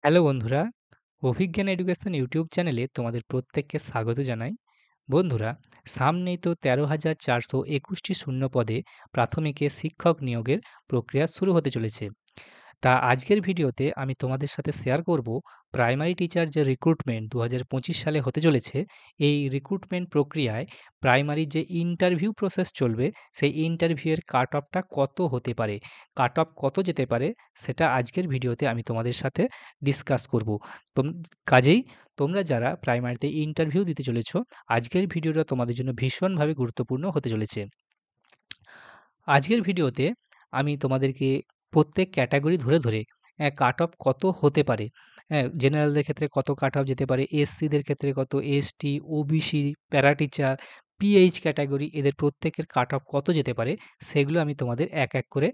Hello বন্ধুরা, অভিজ্ঞান education YouTube চ্যানেলে তোমাদের প্রত্যেককে স্বাগত জানাই। বন্ধুরা, সামনেই তো ১৩,৪২১টি শূন্য পদে প্রাথমিকে শিক্ষক নিয়োগের প্রক্রিয়া শুরু হতে চলেছে। তা আজকের ভিডিওতে আমি তোমাদের সাথে শেয়ার করব প্রাইমারি টিচার যে রিক্রুটমেন্ট ২০২৫ সালে হতে চলেছে, এই রিক্রুটমেন্ট প্রক্রিয়ায় প্রাইমারি যে ইন্টারভিউ প্রসেস চলবে, সেই ইন্টারভিউয়ের কাট অফটা কত হতে পারে, কাট অফ কত যেতে পারে, সেটা আজকের ভিডিওতে আমি তোমাদের সাথে ডিসকাস করব। তোম কাজেই তোমরা যারা প্রাইমারিতে ইন্টারভিউ দিতে চলেছ, আজকের ভিডিওটা তোমাদের জন্য ভীষণভাবে গুরুত্বপূর্ণ হতে চলেছে। আজকের ভিডিওতে আমি তোমাদেরকে প্রত্যেক ক্যাটাগরি ধরে ধরে কাট অফ কত হতে পারে, হ্যাঁ, জেনারেলদের ক্ষেত্রে কত কাট অফ যেতে পারে, এসসিদের ক্ষেত্রে কত, ST, OBC, para teacher, pH category এদের প্রত্যেকের কাট অফ কত যেতে পারে, সেগুলো আমি তোমাদের এক এক করে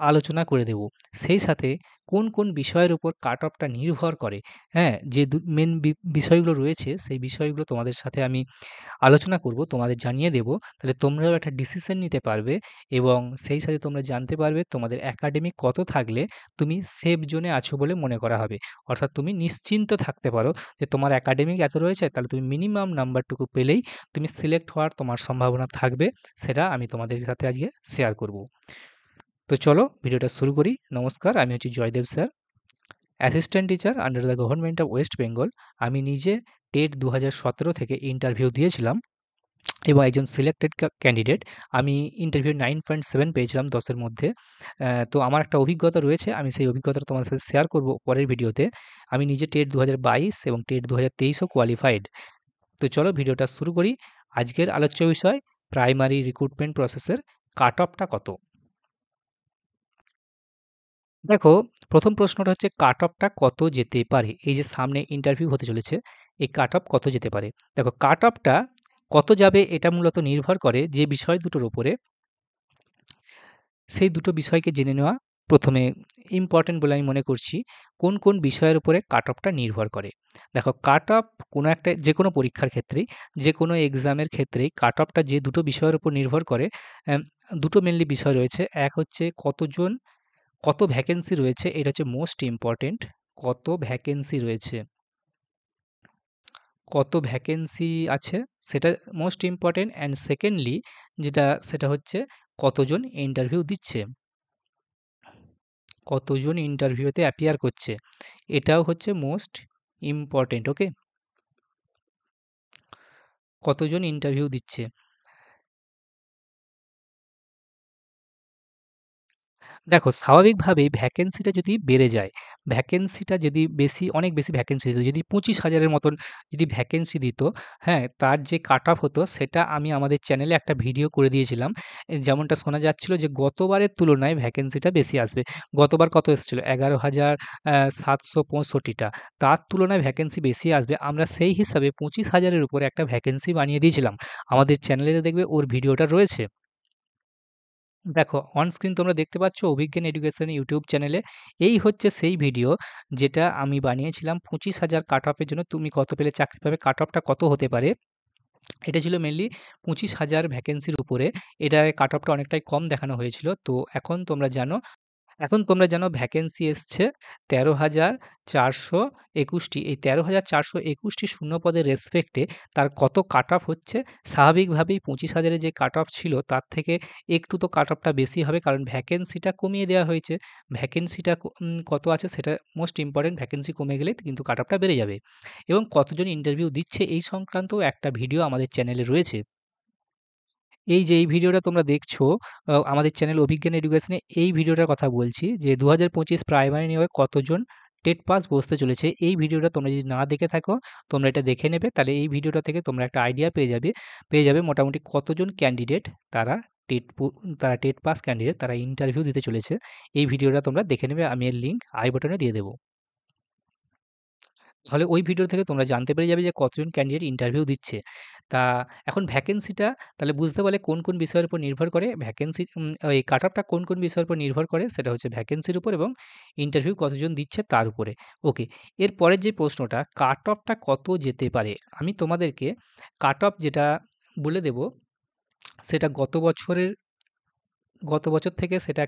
আলোচনা করে দেব। সেই সাথে কোন কোন বিষয়ের উপর কাট অফটা নির্ভর করে, হ্যাঁ, যে মেন বিষয়গুলো রয়েছে সেই বিষয়গুলো তোমাদের সাথে আমি আলোচনা করব, তোমাদের জানিয়ে দেব। তাহলে তোমরাও একটা ডিসিশন নিতে পারবে এবং সেই সাথে তোমরা জানতে পারবে তোমাদের একাডেমিক কত থাকলে তুমি সেফ জোনে আছো বলে মনে করা হবে। অর্থাৎ তুমি নিশ্চিন্ত থাকতে পারো যে তোমার একাডেমিক এত রয়েছে, তাহলে তুমি মিনিমাম নাম্বারটুকু পেলেই তুমি সিলেক্ট হওয়ার তোমার সম্ভাবনা থাকবে। সেটা আমি তোমাদের সাথে আজকে শেয়ার করব। তো চলো ভিডিওটা শুরু করি। নমস্কার, আমি হচ্ছি Joydeb sir, assistant teacher under the government of West Bengal. আমি নিজে টেট ২০১৭ থেকে ইন্টারভিউ দিয়েছিলাম এবং একজন সিলেক্টেড ক্যান্ডিডেট। আমি ইন্টারভিউ 9.7 পেয়েছিলাম 10 এর মধ্যে। তো আমার একটা অভিজ্ঞতা রয়েছে, আমি সেই অভিজ্ঞতাটা তোমাদের সাথে শেয়ার করব পরের ভিডিওতে। আমি নিজে টেট ২০২২ এবং টেট ২০২৩ও কোয়ালিফাইড। তো চলো ভিডিওটা শুরু করি। আজকের আলোচ্য বিষয় প্রাইমারি রিক্রুটমেন্ট প্রসেসের কাট অফটা কত। দেখো, প্রথম প্রশ্নটা হচ্ছে কাট অফটা কত যেতে পারে। এই যে সামনে ইন্টারভিউ হতে চলেছে, এই কাট অফ কত যেতে পারে। দেখো, কাট অফটা কত যাবে এটা মূলত নির্ভর করে যে বিষয় দুটোর উপরে। সেই দুটো বিষয়কে জেনে নেওয়া প্রথমে ইম্পর্টেন্ট বলে আমি মনে করছি। কোন কোন বিষয়ের উপরে কাট অফটা নির্ভর করে। দেখো, কাট অফ কোনো একটা যে কোনো পরীক্ষার ক্ষেত্রেই, যে কোনো এক্সামের ক্ষেত্রেই কাট অফটা যে দুটো বিষয়ের উপর নির্ভর করে, দুটো মেনলি বিষয় রয়েছে। এক হচ্ছে কত ভ্যাকেন্সি রয়েছে, এটা হচ্ছে মোস্ট ইম্পর্টেন্ট। কত ভ্যাকেন্সি রয়েছে, কত ভ্যাকেন্সি আছে, সেটা মোস্ট ইম্পর্টেন্ট। অ্যান্ড সেকেন্ডলি যেটা, সেটা হচ্ছে কতজন ইন্টারভিউ দিচ্ছে, কতজন ইন্টারভিউতে অ্যাপিয়ার করছে, এটাও হচ্ছে মোস্ট ইম্পর্টেন্ট। ওকে, কতজন ইন্টারভিউ দিচ্ছে। দেখো, স্বাভাবিকভাবেই ভ্যাকেন্সিটা যদি বেড়ে যায়, ভ্যাকেন্সিটা যদি বেশি, অনেক বেশি ভ্যাকেন্সি দিত, যদি ২৫,০০০-এর মতন যদি ভ্যাকেন্সি দিত, হ্যাঁ, তার যে কাট অফ হতো সেটা আমি আমাদের চ্যানেলে একটা ভিডিও করে দিয়েছিলাম। যেমনটা শোনা যাচ্ছিল যে গতবারের তুলনায় ভ্যাকেন্সিটা বেশি আসবে। গতবার কত এসেছিল? ১১,৭৬৫টা। তার তুলনায় ভ্যাকেন্সি বেশি আসবে। আমরা সেই হিসাবে ২৫,০০০-এর উপরে একটা ভ্যাকেন্সি বানিয়ে দিয়েছিলাম। আমাদের চ্যানেলে দেখবে ওর ভিডিওটা রয়েছে। দেখো, অন স্ক্রিন তোমরা দেখতে পাচ্ছ অভিজ্ঞান এডুকেশন ইউটিউব চ্যানেলে। এই হচ্ছে সেই ভিডিও যেটা আমি বানিয়েছিলাম ২৫,০০০ কাট অফের জন্য তুমি কত পেলে চাকরি পাবে, কাট অফটা কত হতে পারে। এটা ছিল মেনলি ২৫,০০০ ভ্যাকেন্সির উপরে। এটার কাট অফটা অনেকটাই কম দেখানো হয়েছিল। তো এখন তোমরা জানো ভ্যাকেন্সি এসছে ১৩,৪২১টি। এই ১৩,৪২১টি শূন্যপদের রেসপেক্টে তার কত কাট অফ হচ্ছে। স্বাভাবিকভাবেই ২৫,০০০ এর যে কাট অফ ছিল তার থেকে একটু তো কাট অফটা বেশি হবে, কারণ ভ্যাকেন্সিটা কমিয়ে দেওয়া হয়েছে। ভ্যাকেন্সিটা কত আছে সেটা মোস্ট ইম্পর্টেন্ট। ভ্যাকেন্সি কমে গেলে কিন্তু কাট অফটা বেড়ে যাবে। এবং কতজন ইন্টারভিউ দিচ্ছে এই সংক্রান্তও একটা ভিডিও আমাদের চ্যানেলে রয়েছে। এই যে এই ভিডিওটা তোমরা দেখছো, আমাদের চ্যানেল অভিজ্ঞান এডুকেশনে এই ভিডিওটার কথা বলছি যে ২০২৫ প্রাইমারি নিয়োগে কতজন টেট পাস বসতে চলেছে। এই ভিডিওটা তোমরা যদি না দেখে থাকো, তোমরা এটা দেখে নেবে। তাহলে এই ভিডিওটা থেকে তোমরা একটা আইডিয়া পেয়ে যাবে মোটামুটি কতজন ক্যান্ডিডেট তারা তারা টেট পাস ক্যান্ডিডেট তারা ইন্টারভিউ দিতে চলেছে। এই ভিডিওটা তোমরা দেখে নেবে। আমি এর লিঙ্ক আই বাটনে দিয়ে দেবো। তাহলে ওই ভিডিও থেকে তোমরা জানতে পেরে যাবে যে কতজন ক্যান্ডিডেট ইন্টারভিউ দিচ্ছে। তা এখন ভ্যাকেন্সিটা তাহলে বুঝতে পারলে কোন কোন বিষয়ের উপর নির্ভর করে ভ্যাকেন্সি, এই কাট অফটা কোন কোন বিষয়ের উপর নির্ভর করে, সেটা হচ্ছে ভ্যাকেন্সির উপর এবং ইন্টারভিউ কতজন দিচ্ছে তার উপরে। ওকে, এর পরের যে প্রশ্নটা কাট অফটা কত যেতে পারে, আমি তোমাদেরকে কাট অফ যেটা বলে দেব সেটা গত বছরের গত বছর থেকে সেটা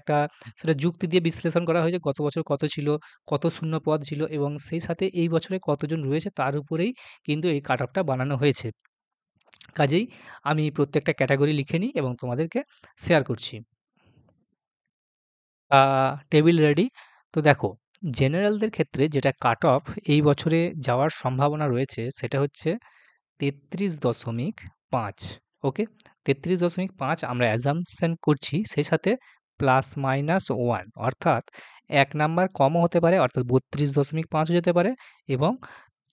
যুক্তি দিয়ে বিশ্লেষণ করা হয়েছে গত বছর কত ছিল, কত শূন্য পদ ছিল এবং সেই সাথে এই বছরে কতজন রয়েছে তার উপরেই কিন্তু এই কাট অফটা বানানো হয়েছে। কাজেই আমি প্রত্যেকটা ক্যাটাগরি লিখে নিই এবং তোমাদেরকে শেয়ার করছি। আ টেবিল রেডি। তো দেখো, জেনারেলদের ক্ষেত্রে যেটা কাট অফ এই বছরে যাওয়ার সম্ভাবনা রয়েছে সেটা হচ্ছে 33.5। ওকে? 33.5 আমরা অ্যাজাম্পশন করছি, সেই সাথে +-1 অর্থাৎ ১ নাম্বার কমও হতে পারে অর্থাৎ 32.5 ও যেতে পারে এবং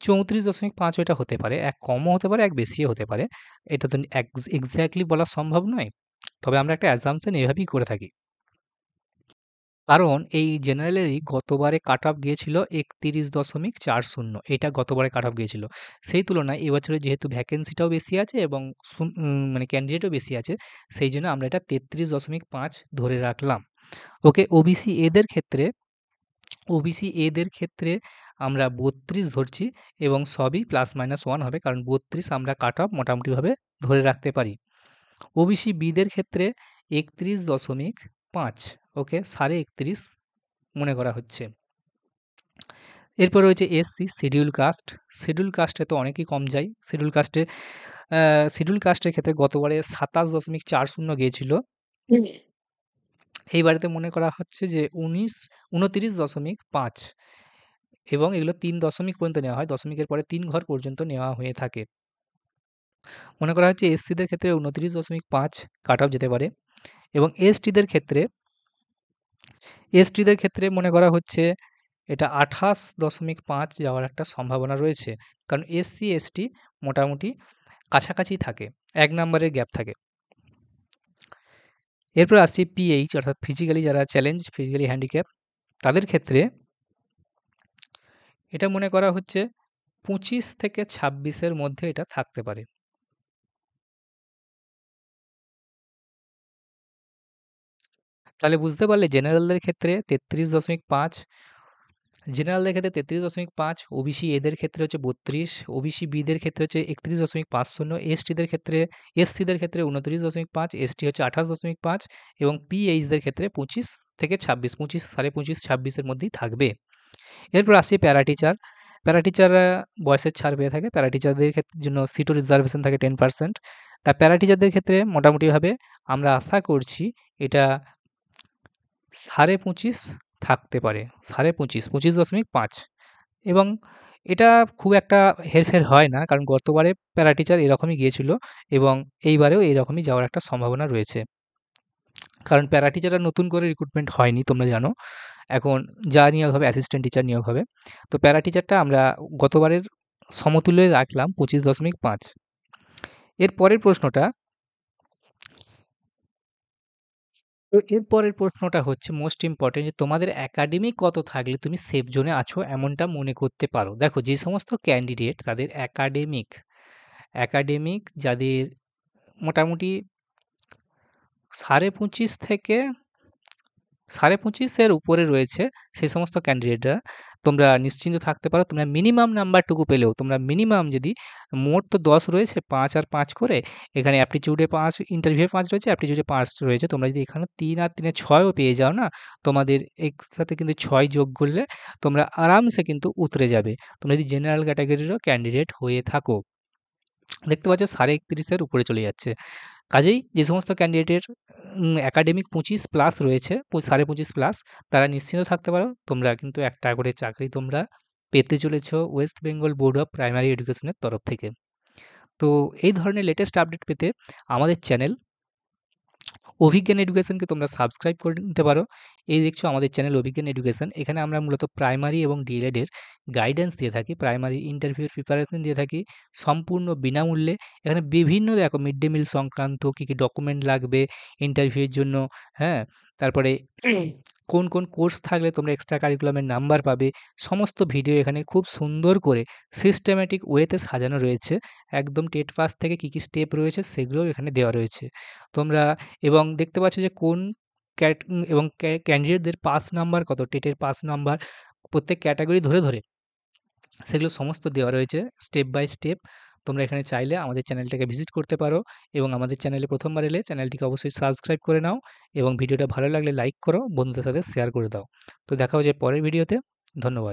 34.5 ও এটা হতে পারে। ১ কমও হতে পারে, ১ বেশিও হতে পারে। এটা তো এক্সাক্টলি বলা সম্ভব নয়। তবে আমরা একটা অ্যাজাম্পশন এভাবেই করে থাকি। কারণ এই জেনারেলেরই গতবারে কাট অফ গিয়েছিল ৩১.৪০। এটা গতবারে কাট অফ গিয়েছিল। সেই তুলনায় এবছরে যেহেতু ভ্যাকেন্সিটাও বেশি আছে এবং মানে ক্যান্ডিডেটও বেশি আছে, সেই জন্য আমরা এটা ৩৩.৫ ধরে রাখলাম। ওকে? ওবিসি এদের ক্ষেত্রে আমরা ৩২ ধরছি এবং সবই +-1 হবে কারণ ৩২ আমরা কাট অফ মোটামুটিভাবে ধরে রাখতে পারি। ওবিসি বিদের ক্ষেত্রে ৩১.৫। ওকে? ৩১.৫ মনে করা হচ্ছে। এরপর রয়েছে এসসি শিডিউল কাস্ট। শিডিউল কাস্টে তো অনেকেই কম যায়। শিডিউল কাস্টের ক্ষেত্রে গতবারে ২৭.৪০ গিয়েছিল। এইবারেতে মনে করা হচ্ছে যে ২৯.৫ এবং এগুলো ৩ দশমিক পর্যন্ত নেওয়া হয়। দশমিকের পরে ৩ ঘর পর্যন্ত নেওয়া হয়ে থাকে। মনে করা হচ্ছে এসসিদের ক্ষেত্রে ২৯.৫ কাট অফ যেতে পারে এবং এসটিদের ক্ষেত্রে মনে করা হচ্ছে এটা ২৮.৫ যাওয়ার একটা সম্ভাবনা রয়েছে। কারণ এসসি, এসটি মোটামুটি কাছাকাছি থাকে। ১ নাম্বারের গ্যাপ থাকে। এরপর আসছি পিএইচ অর্থাৎ ফিজিক্যালি যারা চ্যালেঞ্জ, ফিজিক্যালি হ্যান্ডিক্যাপ তাদের ক্ষেত্রে এটা মনে করা হচ্ছে ২৫ থেকে ২৬ এর মধ্যে এটা থাকতে পারে। তাহলে বুঝতে পারলে জেনারেলদের ক্ষেত্রে ৩৩.৫, জেনারেলদের ক্ষেত্রে ৩৩.৫, ওবিসি এদের ক্ষেত্রে হচ্ছে ৩২, ওবিসি বিদের ক্ষেত্রে হচ্ছে ৩১.৫০, এসসিদের ক্ষেত্রে ২৯.৫, এসটি হচ্ছে ২৮.৫ এবং পিএইচদের ক্ষেত্রে ২৫ থেকে ২৬, ২৫, ২৫.৫, ২৬ এর মধ্যেই থাকবে। এরপর আসছি প্যারা টিচার। প্যারা টিচাররা বয়সের ছাড় পেয়ে থাকে। প্যারা টিচারদের জন্য সিটও রিজার্ভেশন থাকে 10%। তা প্যারা টিচারদের ক্ষেত্রে মোটামুটিভাবে আমরা আশা করছি এটা ২৫.৫ থাকতে পারে। ২৫.৫, ২৫.৫ এবং এটা খুব একটা হেরফের হয় না। কারণ গতবারে প্যারা টিচার এরকমই গিয়েছিল এবং এইবারেও এরকমই যাওয়ার একটা সম্ভাবনা রয়েছে। কারণ প্যারা টিচাররা নতুন করে রিক্রুটমেন্ট হয়নি তোমরা জানো। এখন যা নিয়োগ হবে অ্যাসিস্ট্যান্ট টিচার নিয়োগ হবে। তো প্যারা টিচারটা আমরা গতবারের সমতুল্যে রাখলাম ২৫.৫। এর পরের প্রশ্নটা এর পরের প্রশ্নটা হচ্ছে মোস্ট ইম্পোর্টেন্ট যে তোমাদের একাডেমিক কত থাকলে তুমি সেফ জোনে আছো এমনটা মনে করতে পারো। দেখো যে সমস্ত ক্যান্ডিডেট তাদের একাডেমিক যাদের মোটামুটি ২৫.৫ থেকে ২৫.৫ এর উপরে রয়েছে সেই সমস্ত ক্যান্ডিডেটরা তোমরা নিশ্চিন্ত থাকতে পারো। তোমরা মিনিমাম নাম্বারটুকু পেলেও তোমরা মিনিমাম যদি মোট তো ১০ রয়েছে ৫ আর ৫ করে এখানে অ্যাপটিটিউডে ৫, ইন্টারভিউয়ে ৫ রয়েছে, অ্যাপটিটিউডে ৫ রয়েছে। তোমরা যদি এখানে ৩ আর ৩ এ ৬ ও পেয়ে যাও না, তোমাদের একসাথে কিন্তু ৬ যোগ করলে তোমরা আরামসে কিন্তু উতরে যাবে। তোমরা যদি জেনারেল ক্যাটেগরিরও ক্যান্ডিডেট হয়ে থাকো। দেখতে পাচ্ছ ৩১.৫ এর উপরে চলে যাচ্ছে। কাজেই যে সমস্ত ক্যান্ডিডেটের একাডেমিক ২৫ প্লাস রয়েছে, ২৫.৫ প্লাস তারা নিশ্চিন্ত থাকতে পারো। তোমরা কিন্তু একটা করে চাকরি তোমরা পেতে চলেছ West Bengal board of primary এডুকেশনের তরফ থেকে। তো এই ধরনের লেটেস্ট আপডেট পেতে আমাদের চ্যানেল অভিজ্ঞান এডুকেশনকে তোমরা সাবস্ক্রাইব করে নিতে পারো। এই দেখছো আমাদের চ্যানেল অভিজ্ঞান এডুকেশন। এখানে আমরা মূলত প্রাইমারি এবং ডিএলএড এর গাইডেন্স দিয়ে থাকি। প্রাইমারি ইন্টারভিউর প্রিপারেশন দিয়ে থাকি সম্পূর্ণ বিনামূল্যে। এখানে বিভিন্ন দেখো মিড ডে মিল সংক্রান্ত কী ডকুমেন্ট লাগবে ইন্টারভিউয়ের জন্য, হ্যাঁ? তারপরে কোন কোর্স থাকলে তোমরা এক্সট্রা কারিকুলামের নাম্বার পাবে, সমস্ত ভিডিও এখানে খুব সুন্দর করে সিস্টেম্যাটিক ওয়েতে সাজানো রয়েছে। একদম টেট পাস থেকে কী স্টেপ রয়েছে সেগুলোও এখানে দেওয়া রয়েছে। তোমরা এবং দেখতে পাচ্ছ যে কোন এবং ক্যান্ডিডেটদের পাস নাম্বার কত, টেটের পাস নাম্বার প্রত্যেক ক্যাটাগরি ধরে সেগুলো সমস্ত দেওয়া রয়েছে স্টেপ বাই স্টেপ। তোমরা এখানে চাইলে আমাদের চ্যানেলটাকে ভিজিট করতে পারো এবং আমাদের চ্যানেলে প্রথমবার এলে চ্যানেলটিকে অবশ্যই সাবস্ক্রাইব করে নাও এবং ভিডিওটা ভালো লাগলে লাইক করো, বন্ধুদের সাথে শেয়ার করে দাও। তো দেখা হচ্ছে পরের ভিডিওতে। ধন্যবাদ।